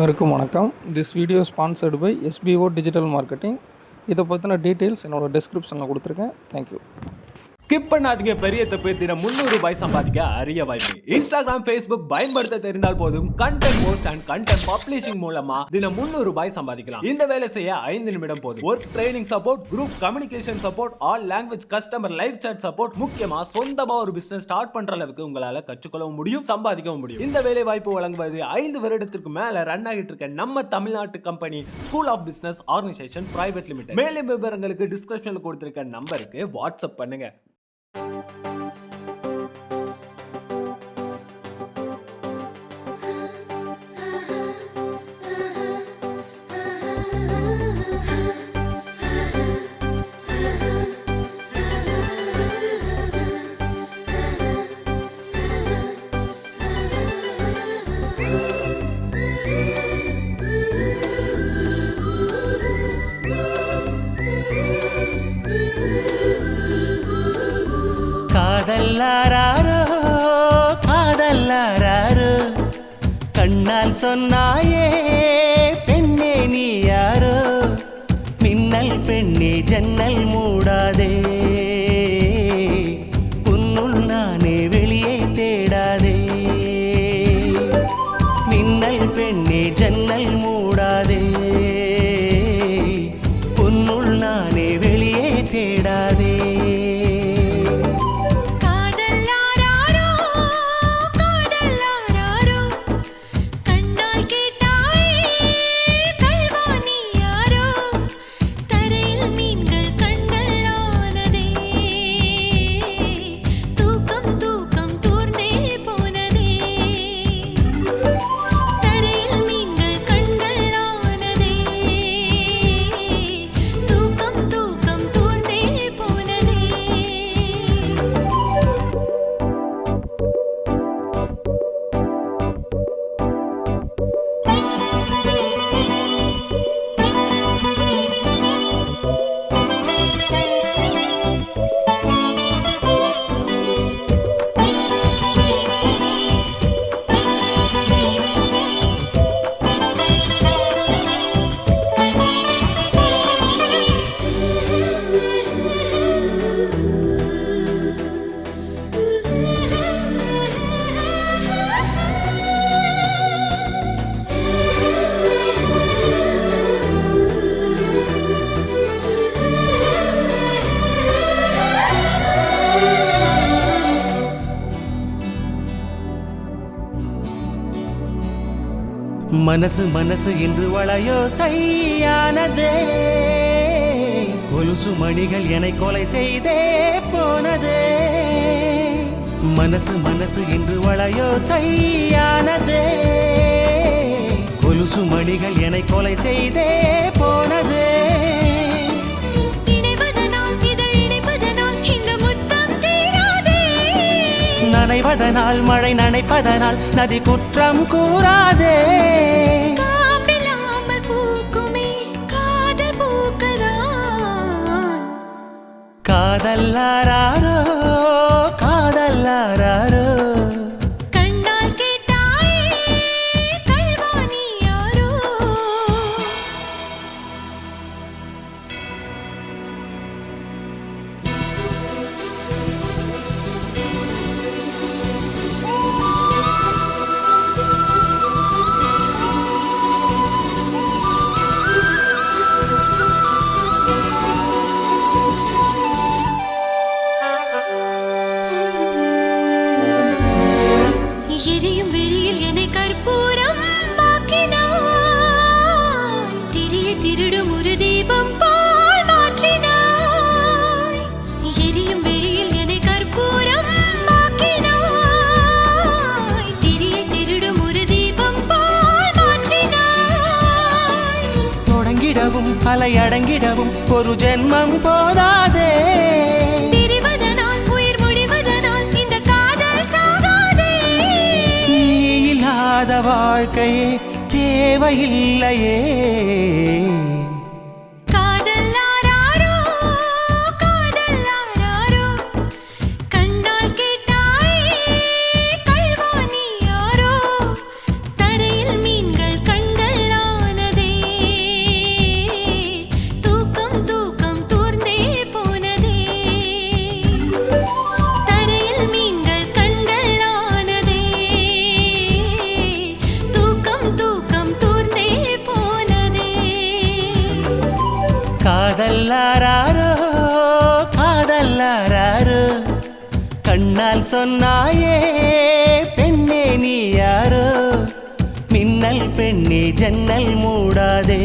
அனைவருக்கும் வணக்கம். This video sponsored by SBO digital marketing. இதை பற்றின டீட்டெயில்ஸ் என்னோட டிஸ்கிரிப்ஷனில் கொடுத்துருக்கேன். தேங்க்யூ. ஸ்கிப் பண்ணாதீங்க. பெரிய தப்பு. தினம் 300 ரூபாய் சம்பாதிக்க அரிய வாய்ப்பு. இன்ஸ்டாகிராம், Facebook பயன்படுத்த தெரிந்தால் போதும். Content post and content publishing மூலமா தினம் 300 ரூபாய் சம்பாதிக்கலாம். இந்த வேலை செய்ய 5 நிமிடம் போதும். Work training support, group communication support, all language customer live chat support, முக்கியமா சொந்தமா ஒரு பிசினஸ் ஸ்டார்ட் பண்ற அளவுக்கு உங்களால கற்றுக்கொள்ளவும் முடியும், சம்பாதிக்கவும் முடியும். இந்த வேலை வாய்ப்பு வழங்குவது 5 வருடத்திற்கு மேல ரன் ஆகிட்டு இருக்க நம்ம தமிழ்நாட்டு company school of business organisation private limited. மேலும் விவரங்களுக்கு டிஸ்கிரிப்ஷன்ல கொடுத்திருக்க நம்பருக்கு வாட்ஸ்அப் பண்ணுங்க. காதல்லாரோ காதல்லாரோ கண்ணால் சொன்னாயே பெண்ணே நீ யாரோ, மின்னல் பெண்ணே ஜன்னல் மூடாதே, உன்னுள் நானே வெளியே தேடாதே, மின்னல் பெண்ணே ஜன்னல் மூடாதே, உன்னுள் நானே வெளியே தேடாதே. மனசு மனசு என்று வளையோ சையானதே, கொலுசு மணிகள் என்னை கொலை செய்தே போனதே. மனசு மனசு என்று வளையோ சையானதே, கொலுசு மணிகள் என்னை கொலை செய்தே போனதே. நனைவதனால் மழை நனைப்பதனால் நதி குற்றம் கூறாதே. காதல்லாரோ காதல்லாரோ கண்ணால் கேட்டாயே கல்வாணி யாரோ. எரியும் விழியில் என்னை கற்பூரம் ஆக்கினாய், திரிய திருடும் ஒரு தீபம் போல் மாற்றினாய். எரியும் விழியில் என்னை கற்பூரம் ஆக்கினாய், திரிய திருடும் ஒரு தீபம் போல் மாற்றினாய். தொடங்கிடவும் அலை அடங்கிடவும் ஒரு ஜென்மம் போதாதே. வாழ்க்கையே தேவையில்லையே. காதல்லாரோ காதல்லாரோ கண்ணால் கேட்டாயே கல்வாணி யாரோ, தரையில் மீன்கள் கண்கள் கண்ணால் சொன்னாயே பெண்ணே நீ யாரோ மின்னல் பெண்ணே ஜன்னல் மூடாதே